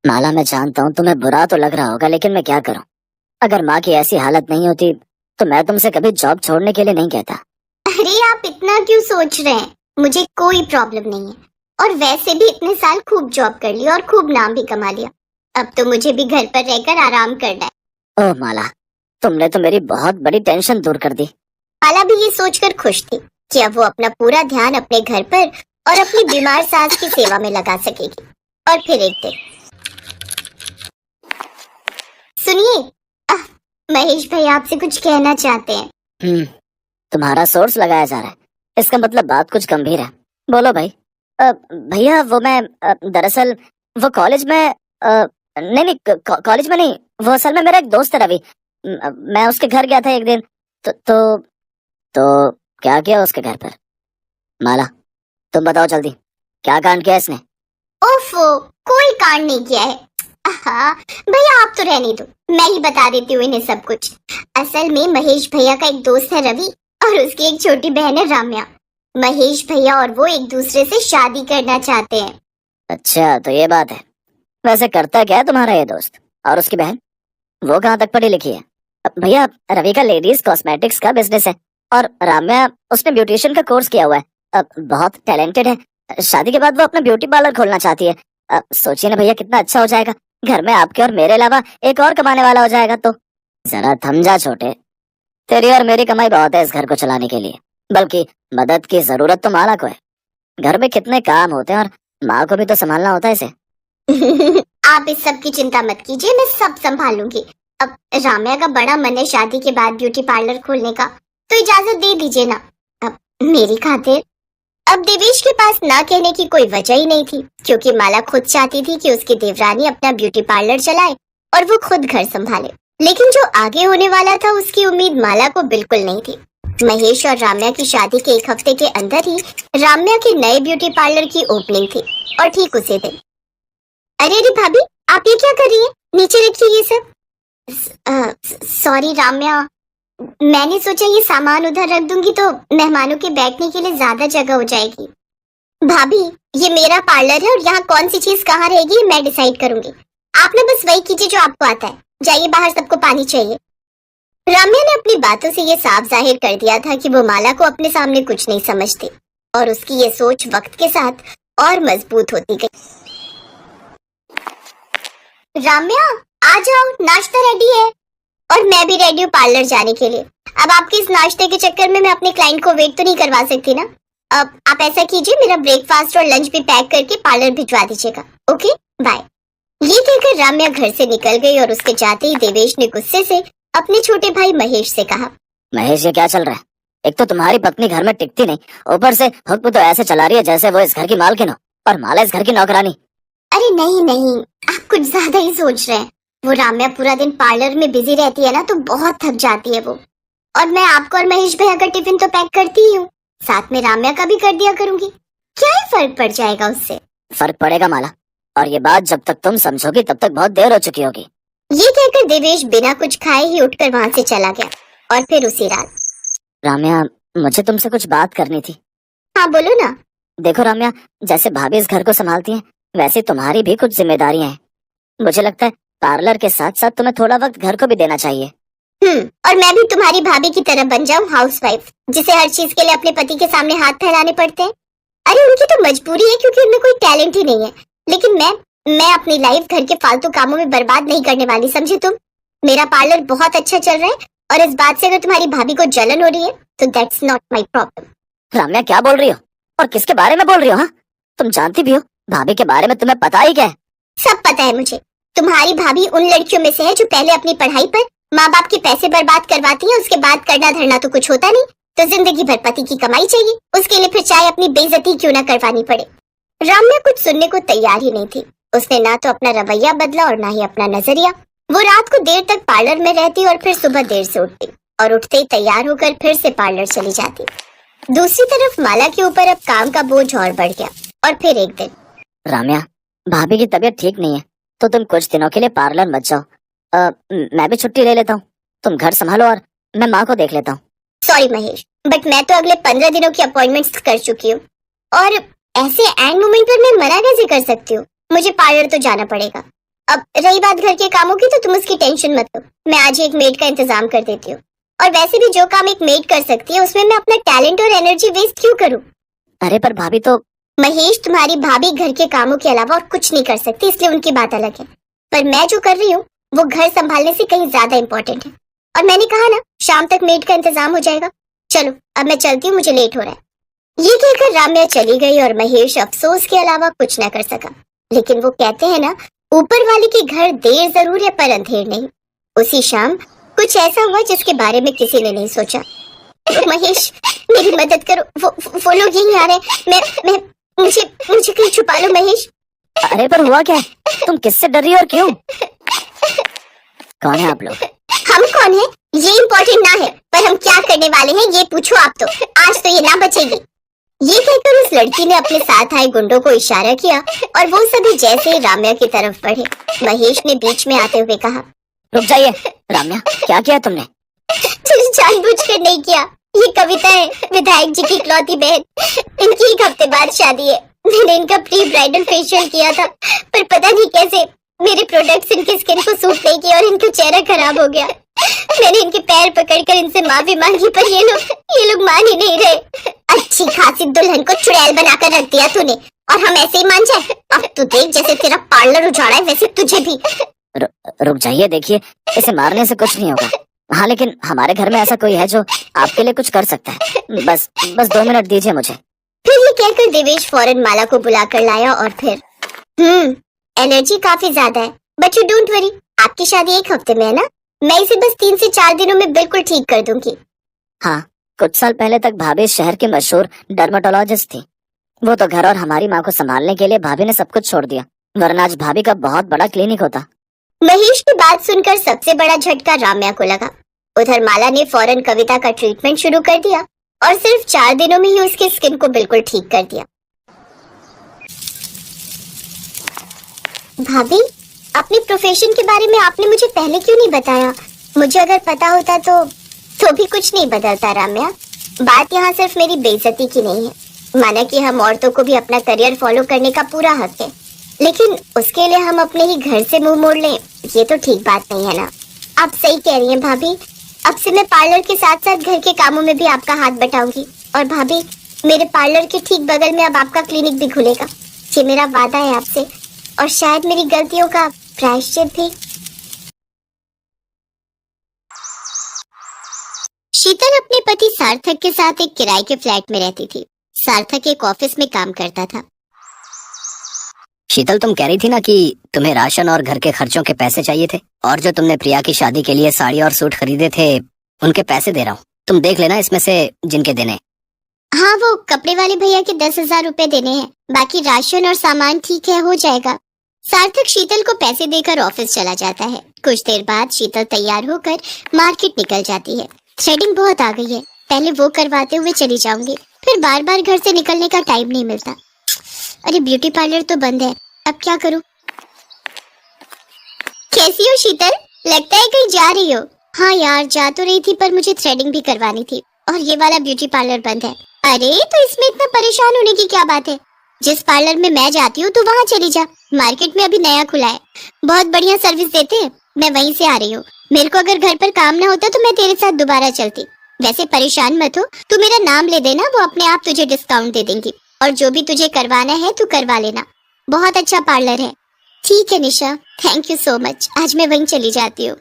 माला, मैं जानता हूँ तुम्हें बुरा तो लग रहा होगा, लेकिन मैं क्या करूँ। अगर माँ की ऐसी हालत नहीं होती तो मैं तुमसे कभी जॉब छोड़ने के लिए नहीं कहता। अरे आप इतना क्यों सोच रहे हैं, मुझे कोई प्रॉब्लम नहीं है। और वैसे भी इतने साल खूब जॉब कर लिया और खूब नाम भी कमा लिया। अब तो मुझे भी घर पर रहकर आराम करना है। ओह माला, तुमने तो मेरी बहुत बड़ी टेंशन दूर कर दी। माला भी ये सोचकर खुश थी कि अब वो अपना पूरा ध्यान अपने घर पर और अपनी बीमार सास की सेवा में लगा सकेगी। और फिर एक दिन, सुनिए, महेश भाई आपसे कुछ कहना चाहते हैं। तुम्हारा सोर्स लगाया जा रहा है, इसका मतलब बात कुछ गंभीर है। बोलो भाई। भैया वो मैं दरअसल वो कॉलेज में नहीं कॉलेज में नहीं, वो असल में मेरा एक दोस्त है रवि। मैं उसके घर गया था एक दिन। तो क्या किया उसके घर पर? माला, तुम बताओ जल्दी, क्या कांड किया इसने? ओफो, कोई कांड नहीं किया है। भैया आप तो रहने दो, मैं ही बता देती हूँ इन्हें सब कुछ। असल में महेश भैया का एक दोस्त है रवि और उसकी एक छोटी बहन है राम्या। महेश भैया और वो एक दूसरे से शादी करना चाहते हैं। अच्छा, तो ये बात है। वैसे करता क्या है तुम्हारा ये दोस्त? और उसकी बहन, वो कहाँ तक पढ़ी लिखी है? भैया, रवि का लेडीज कॉस्मेटिक्स का बिजनेस है और राम्या उसने ब्यूटिशियन का कोर्स किया हुआ है। बहुत टैलेंटेड है। शादी के बाद वो अपना ब्यूटी पार्लर खोलना चाहती है। सोचिए ना भैया, कितना अच्छा हो जाएगा। घर में आपके और मेरे अलावा एक और कमाने वाला हो जाएगा। तो जरा थम जा छोटे, तेरी और मेरी कमाई बहुत है इस घर को चलाने के लिए। बल्कि मदद की जरूरत तो माला को है। घर में कितने काम होते हैं और माँ को भी तो संभालना होता है इसे। आप इस सब की चिंता मत कीजिए, मैं सब संभाल लूंगी। अब राम्या का बड़ा मन है शादी के बाद ब्यूटी पार्लर खोलने का, तो इजाजत दे दीजिए ना अब मेरी खातिर। अब देवेश के पास ना कहने की कोई वजह ही नहीं थी, क्योंकि माला खुद चाहती थी कि उसकी देवरानी अपना ब्यूटी पार्लर चलाए और वो खुद घर संभाले। लेकिन जो आगे होने वाला था उसकी उम्मीद माला को बिल्कुल नहीं थी। महेश और राम्या की शादी के एक हफ्ते के अंदर ही राम्या के नए ब्यूटी पार्लर की ओपनिंग थी। और ठीक उसी दिन, अरे अरे भाभी, आप ये क्या कर रही हैं? नीचे रखिए ये सब। सॉरी राम्या, मैंने सोचा ये सामान उधर रख दूंगी तो मेहमानों के बैठने के लिए ज्यादा जगह हो जाएगी। भाभी, ये मेरा पार्लर है और यहाँ कौन सी चीज कहाँ रहेगी मैं डिसाइड करूंगी। आप ना बस वही कीजिए जो आपको आता है। जाइए बाहर, सबको पानी चाहिए। राम्या ने अपनी बातों से ये साफ जाहिर कर दिया था कि वो माला को अपने सामने कुछ नहीं समझती और उसकी ये सोच वक्त के साथ और मजबूत होती गई। राम्या, आ जाओ, नाश्ता रेडी है और मैं भी रेडी हूँ पार्लर जाने के लिए। अब आपके इस नाश्ते के चक्कर में मैं अपने क्लाइंट को वेट तो नहीं करवा सकती ना। अब आप ऐसा कीजिए, मेरा ब्रेकफास्ट और लंच भी पैक करके पार्लर भिजवा दीजिएगा। Okay, bye. ये कहकर राम्या घर से निकल गई और उसके जाते ही देवेश ने गुस्से से अपने छोटे भाई महेश से कहा, महेश, ये क्या चल रहा है? एक तो तुम्हारी पत्नी घर में टिकती नहीं, ऊपर से हुक्म तो ऐसे चला रही है जैसे वो इस घर की मालकिन हो और माला इस घर की नौकरानी। अरे नहीं नहीं, आप कुछ ज्यादा ही सोच रहे हैं। वो राम्या पूरा दिन पार्लर में बिजी रहती है ना, तो बहुत थक जाती है वो। और मैं आपको और महेश भैया का टिफिन तो पैक करती ही हूँ, साथ में राम्या का भी कर दिया करूंगी। क्या ही फर्क पड़ जाएगा उससे? फर्क पड़ेगा माला, और ये बात जब तक तुम समझोगी तब तक बहुत देर हो चुकी होगी। ये कहकर देवेश बिना कुछ खाए ही उठकर वहाँ से चला गया। और फिर उसी रात, राम्या, मुझे तुमसे कुछ बात करनी थी। हाँ बोलो ना। देखो राम्या, जैसे भाभी इस घर को संभालती हैं, वैसे तुम्हारी भी कुछ जिम्मेदारियां हैं। मुझे लगता है पार्लर के साथ साथ तुम्हें थोड़ा वक्त घर को भी देना चाहिए। और मैं भी तुम्हारी भाभी की तरह बन जाऊं हाउसवाइफ, जिसे हर चीज के लिए अपने पति के सामने हाथ फैलाने पड़ते हैं। अरे उनकी तो मजबूरी है, क्योंकि उनमें कोई टैलेंट ही नहीं है। लेकिन मैं अपनी लाइफ घर के फालतू कामों में बर्बाद नहीं करने वाली, समझे तुम? मेरा पार्लर बहुत अच्छा चल रहा है और इस बात से अगर तुम्हारी भाभी को जलन हो रही है तो that's not my problem. Ramya, क्या बोल रही हो और किसके बारे में बोल रही हो? हाँ, तुम जानती भी हो भाभी के बारे में तुम्हें पता ही क्या है? सब पता है मुझे। तुम्हारी भाभी उन लड़कियों में से है जो पहले अपनी पढ़ाई पर माँ बाप के पैसे बर्बाद करवाती है, उसके बाद करना धरना तो कुछ होता नहीं, तो जिंदगी भर पति की कमाई चाहिए, उसके लिए फिर चाहे अपनी बेइज्जती क्यों ना करवानी पड़े। राम्या कुछ सुनने को तैयार ही नहीं थी। उसने ना तो अपना रवैया बदला और ना ही अपना नजरिया। वो रात को देर तक पार्लर में रहती और फिर सुबह देर से उठती और उठते ही तैयार होकर फिर से पार्लर चली जाती। दूसरी तरफ माला के ऊपर अब काम का बोझ और बढ़ गया। और फिर एक दिन, राम्या, भाभी की तबीयत ठीक नहीं है तो तुम कुछ दिनों के लिए पार्लर मत जाओ। मैं भी छुट्टी ले लेता हूँ, तुम घर संभालो और मैं माँ को देख लेता हूँ। सॉरी महेश, बट मैं तो अगले 15 दिनों की अपॉइंटमेंट्स कर चुकी हूँ और ऐसे एंड मोमेंट पर मैं मना कैसे कर सकती हूँ? मुझे पार्लर तो जाना पड़ेगा। अब रही बात घर के कामों की, तो तुम उसकी टेंशन मत लो, मैं आज ही एक मेड का इंतजाम कर देती हूँ। और वैसे भी जो काम एक मेड कर सकती है उसमें मैं अपना टैलेंट और एनर्जी वेस्ट क्यों करूँ? अरे पर भाभी तो। महेश, तुम्हारी भाभी घर के कामों के अलावा और कुछ नहीं कर सकती, इसलिए उनकी बात अलग है। पर मैं जो कर रही हूँ वो घर संभालने से कहीं ज्यादा इम्पोर्टेंट है। और मैंने कहा ना, शाम तक मेड का इंतजाम हो जाएगा। चलो अब मैं चलती हूँ, मुझे लेट हो रहा है। ये कहकर राम्या चली गई और महेश अफसोस के अलावा कुछ न कर सका। लेकिन वो कहते हैं ना, ऊपर वाले के घर देर जरूर है पर अंधेर नहीं। उसी शाम कुछ ऐसा हुआ जिसके बारे में किसी ने नहीं सोचा। महेश, मेरी मदद करो, वो लोग यहीं आ रहे हैं। मैं मुझे कहीं छुपा लो महेश। अरे पर हुआ क्या? तुम किससे डर रही हो और क्यों? कौन है आप लोग? हम कौन है ये इम्पोर्टेंट ना है, पर हम क्या करने वाले हैं ये पूछो आप तो। आज तो ये ना बचेगी। ये कहकर उस लड़की ने अपने साथ आए गुंडों को इशारा किया और वो सभी जैसे ही राम्या की तरफ बढ़े। महेश ने बीच में आते हुए कहा, रुक जाइए। राम्या, क्या किया तुमने? जानबूझकर नहीं किया। ये कविता है, विधायक जी की इकलौती बहन। इनकी एक हफ्ते बाद शादी है। मैंने इनका प्री ब्राइडल फेशियल किया था, पर पता नहीं कैसे मेरे प्रोडक्ट्स इनकी स्किन को सूट नहीं किया और इनका चेहरा खराब हो गया। मैंने इनके पैर पकड़कर इनसे माफी मांगी, पर ये लोग मान ही नहीं रहे। अच्छी खासी दुल्हन को चुड़ैल बनाकर रख दिया तूने, और हम ऐसे ही मान जाए? अब तू देख, जैसे तेरा पार्लर उजाड़ा है वैसे तुझे भी। रुक जाइए, देखिए इसे मारने से कुछ नहीं होगा। हाँ, लेकिन हमारे घर में ऐसा कोई है जो आपके लिए कुछ कर सकता है। बस 2 मिनट दीजिए मुझे। फिर ये कहकर देवेश फौरन माला को बुलाकर लाया और फिर एनर्जी काफी ज्यादा है, बट यू डोंट वरी, आपकी शादी एक हफ्ते में है ना, मैं इसे बस 3 से 4 दिनों में बिल्कुल ठीक कर दूंगी। हाँ, कुछ साल पहले तक भाभी शहर की मशहूर डर्मेटोलॉजिस्ट थी। वो तो घर और हमारी माँ को संभालने के लिए भाभी ने सब कुछ छोड़ दिया, वरना आज भाभी का बहुत बड़ा क्लिनिक होता। महेश की बात सुनकर सबसे बड़ा झटका राम्या को लगा। उधर माला ने फौरन कविता का ट्रीटमेंट शुरू कर दिया और सिर्फ 4 दिनों में ही उसकी स्किन को बिल्कुल ठीक कर दिया। भाभी, अपने प्रोफेशन के बारे में आपने मुझे पहले क्यों नहीं बताया? मुझे अगर पता होता तो भी कुछ नहीं बदलता राम्या। बात यहाँ सिर्फ मेरी बेइज्जती की नहीं है। माना कि हम औरतों को भी अपना करियर फॉलो करने का पूरा हक है, लेकिन उसके लिए हम अपने ही घर से मुंह मोड़ लें, ये तो ठीक बात नहीं है ना। आप सही कह रही हैं भाभी। अब से मैं पार्लर के साथ साथ घर के कामों में भी आपका हाथ बटाऊंगी। और भाभी, मेरे पार्लर के ठीक बगल में अब आपका क्लिनिक भी खुलेगा। ये मेरा वादा है आपसे, और शायद मेरी गलतियों का प्रायश्चित भी। शीतल अपने पति सार्थक के साथ एक किराए के फ्लैट में रहती थी। सार्थक एक ऑफिस में काम करता था। शीतल, तुम कह रही थी ना कि तुम्हें राशन और घर के खर्चों के पैसे चाहिए थे, और जो तुमने प्रिया की शादी के लिए साड़ी और सूट खरीदे थे उनके पैसे दे रहा हूँ, तुम देख लेना इसमें से जिनके देने। हाँ, वो कपड़े वाले भैया के 10,000 रुपए देने हैं, बाकी राशन और सामान ठीक है, हो जाएगा। सार्थक शीतल को पैसे देकर ऑफिस चला जाता है। कुछ देर बाद शीतल तैयार होकर मार्केट निकल जाती है। थ्रेडिंग बहुत आ गई है, पहले वो करवाते हुए चली जाऊंगी, फिर बार बार घर से निकलने का टाइम नहीं मिलता। अरे ब्यूटी पार्लर तो बंद है, अब क्या करूं? कैसी हो शीतल? लगता है कहीं जा रही हो। हाँ यार, जा तो रही थी, पर मुझे थ्रेडिंग भी करवानी थी, और ये वाला ब्यूटी पार्लर बंद है। अरे तो इसमें इतना परेशान होने की क्या बात है? जिस पार्लर में मैं जाती हूँ तो वहाँ चली जा, मार्केट में अभी नया खुला है, बहुत बढ़िया सर्विस देते हैं। मैं वहीं से आ रही हूँ। मेरे को अगर घर पर काम ना होता तो मैं तेरे साथ दोबारा चलती। वैसे परेशान मत हो, तू मेरा नाम ले देना, वो अपने आप तुझे डिस्काउंट दे देंगी, और जो भी तुझे करवाना है तू करवा लेना। बहुत अच्छा पार्लर है। ठीक है निशा, थैंक यू सो मच, आज मैं वहीं चली जाती हूँ।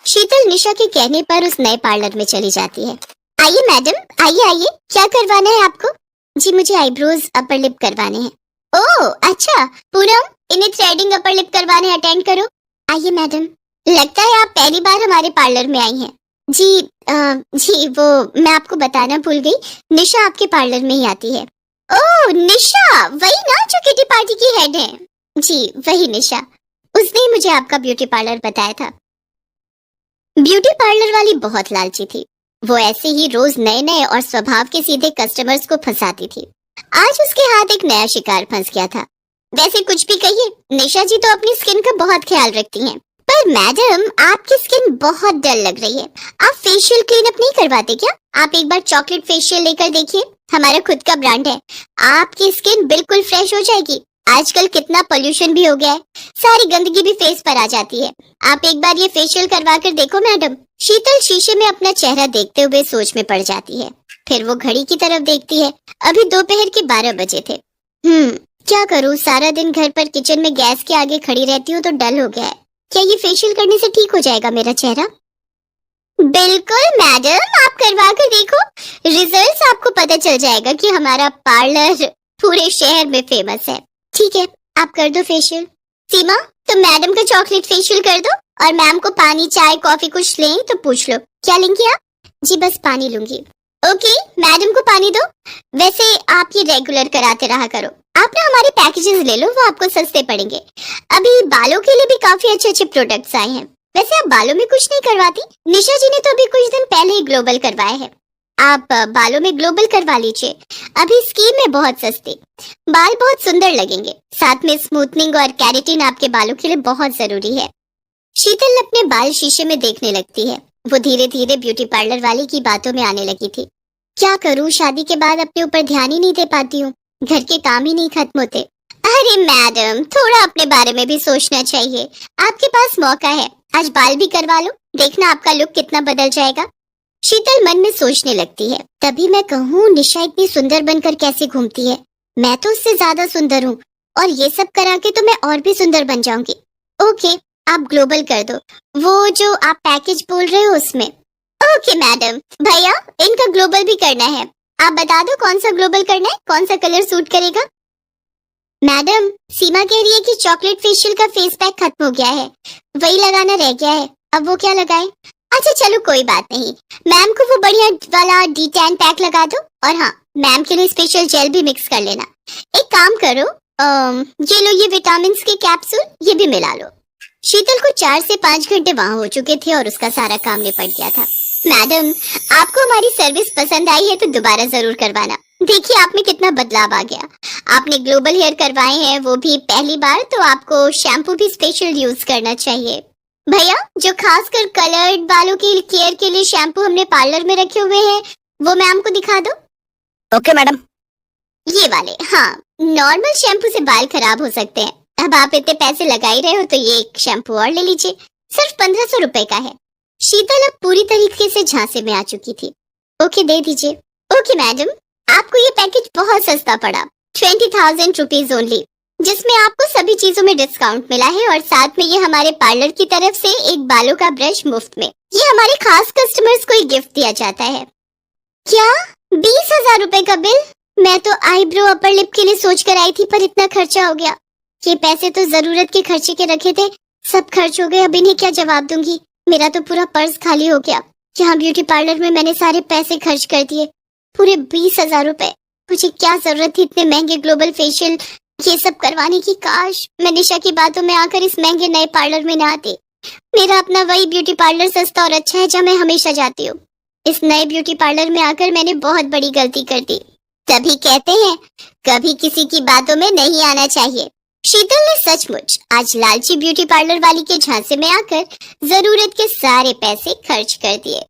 शीतल निशा के कहने पर उस नए पार्लर में चली जाती है। आइए मैडम, आइए आइए, क्या करवाना है आपको? जी मुझे आईब्रोज अपर लिप करवाने हैं। ओह अच्छा, पूनम इन्हें थ्रेडिंग अपर लिप करवाने अटेंड करो। आइए मैडम, लगता है आप पहली बार हमारे पार्लर में आई हैं। जी वो मैं आपको बताना भूल गई, निशा आपके पार्लर में ही आती है। ओह निशा, वही ना जो किटी पार्टी की हेड है? जी वही निशा, उसने ही मुझे आपका ब्यूटी पार्लर बताया था। ब्यूटी पार्लर वाली बहुत लालची थी। वो ऐसे ही रोज नए नए और स्वभाव के सीधे कस्टमर्स को फंसाती थी। आज उसके हाथ एक नया शिकार फंस गया था। वैसे कुछ भी कहिए, निशा जी तो अपनी स्किन का बहुत ख्याल रखती हैं। पर मैडम, आपकी स्किन बहुत डल लग रही है। आप फेशियल क्लीनअप नहीं करवाते क्या? आप एक बार चॉकलेट फेशियल लेकर देखिए, हमारा खुद का ब्रांड है। आपकी स्किन बिल्कुल फ्रेश हो जाएगी। आजकल कितना पोल्यूशन भी हो गया है, सारी गंदगी भी फेस पर आ जाती है। आप एक बार ये फेशियल करवा कर देखो मैडम। शीतल शीशे में अपना चेहरा देखते हुए सोच में पड़ जाती है। फिर वो घड़ी की तरफ देखती है। अभी दोपहर के 12 बजे थे। क्या करूँ, सारा दिन घर पर किचन में गैस के आगे खड़ी रहती हूँ तो डल हो गया है। क्या ये फेशियल करने से ठीक हो जाएगा मेरा चेहरा? बिल्कुल मैडम, आप करवा कर देखो, रिजल्ट्स आपको पता चल जाएगा कि हमारा पार्लर पूरे शहर में फेमस है। ठीक है, आप कर दो फेशियल। सीमा, तो मैडम का चॉकलेट फेशियल कर दो, और मैम को पानी चाय कॉफी कुछ लें तो पूछ लो। क्या लेंगी आप? जी बस पानी लूंगी। ओके, मैडम को पानी दो। वैसे आप ये रेगुलर कराते रहा करो। आप ना हमारे पैकेजेस ले लो, वो आपको सस्ते पड़ेंगे। अभी बालों के लिए भी काफी अच्छे अच्छे प्रोडक्ट्स आए हैं। वैसे आप बालों में कुछ नहीं करवाती? निशा जी ने तो अभी कुछ दिन पहले ही ग्लोबल करवाए हैं। आप बालों में ग्लोबल करवा लीजिए, अभी स्कीम में बहुत सस्ती। बाल बहुत सुंदर लगेंगे, साथ में स्मूथनिंग और कैरेटिन आपके बालों के लिए बहुत जरूरी है। शीतल अपने बाल शीशे में देखने लगती है। वो धीरे धीरे ब्यूटी पार्लर वाली की बातों में आने लगी थी। क्या करूं, शादी के बाद अपने ऊपर ध्यान ही नहीं दे पाती हूँ, घर के काम ही नहीं खत्म होते। अरे मैडम, थोड़ा अपने बारे में भी सोचना चाहिए। आपके पास मौका है, आज बाल भी करवा लो, देखना आपका लुक कितना बदल जाएगा। शीतल मन में सोचने लगती है। तभी मैं कहूँ, निशा इतनी सुंदर बनकर कैसे घूमती है? मैं तो उससे ज्यादा सुंदर हूँ, और ये सब करा के तो मैं और भी सुंदर बन जाऊंगी। ओके, आप ग्लोबल कर दो, वो जो आप पैकेज बोल रहे हो उसमें। Okay madam. भैया, इनका ग्लोबल भी करना है, आप बता दो कौन सा ग्लोबल करना है, कौन सा कलर सूट करेगा? मैडम, सीमा कह रही है कि चॉकलेट फेशियल का फेस पैक खत्म हो गया है, वही लगाना रह गया है, अब वो क्या लगाए? अच्छा चलो कोई बात नहीं, मैम को वो बढ़िया वाला D10 पैक लगा दो, और हाँ, मैम के लिए स्पेशल जेल भी मिक्स कर लेना। एक काम करो, ये लो, ये विटामिन के कैप्सूल, ये भी मिला लो। शीतल को 4 से 5 घंटे वहाँ हो चुके थे और उसका सारा काम निपट गया था। मैडम, आपको हमारी सर्विस पसंद आई है तो दोबारा जरूर करवाना। देखिए आप में कितना बदलाव आ गया। आपने ग्लोबल हेयर करवाए हैं, वो भी पहली बार, तो आपको शैम्पू भी स्पेशल यूज करना चाहिए। भैया, जो खासकर कलर्ड बालों की केयर के लिए शैम्पू हमने पार्लर में रखे हुए हैं, वो मैम को दिखा दो। Okay madam. ये वाले, हाँ, नॉर्मल शैम्पू से बाल खराब हो सकते हैं। अब आप इतने पैसे लगा ही रहे हो तो ये एक शैम्पू और ले लीजिए, सिर्फ 1500 रुपए का है। शीतल अब पूरी तरीके से झांसे में आ चुकी थी। ओके, दे दीजिए। ओके मैडम, आपको ये पैकेज बहुत सस्ता पड़ा, 20,000 रुपीज ओनली, जिसमें आपको सभी चीजों में डिस्काउंट मिला है, और साथ में ये हमारे पार्लर की तरफ से एक बालों का ब्रश मुफ्त में। ये हमारे खास कस्टमर्स को ही गिफ्ट दिया जाता है। क्या 20,000 रुपए का बिल? मैं तो आईब्रो अपर लिप के लिए सोच कर आई थी, पर इतना खर्चा हो गया। ये पैसे तो जरूरत के खर्चे के रखे थे, सब खर्च हो गए, अब इन्हें क्या जवाब दूंगी? मेरा तो पूरा पर्स खाली हो गया। यहाँ ब्यूटी पार्लर में मैंने सारे पैसे खर्च कर दिए, पूरे 20,000 रुपए। मुझे क्या जरूरत थी इतने महंगे ग्लोबल फेशियल ये सब करवाने की? काश मैं निशा की बातों में आकर इस महंगे नए पार्लर में ना आती। मेरा अपना वही ब्यूटी पार्लर सस्ता और अच्छा है जहाँ मैं हमेशा जाती हूँ। इस नए ब्यूटी पार्लर में आकर मैंने बहुत बड़ी गलती कर दी। तभी कहते हैं, कभी किसी की बातों में नहीं आना चाहिए। शीतल ने सचमुच आज लालची ब्यूटी पार्लर वाली के झांसे में आकर जरूरत के सारे पैसे खर्च कर दिए।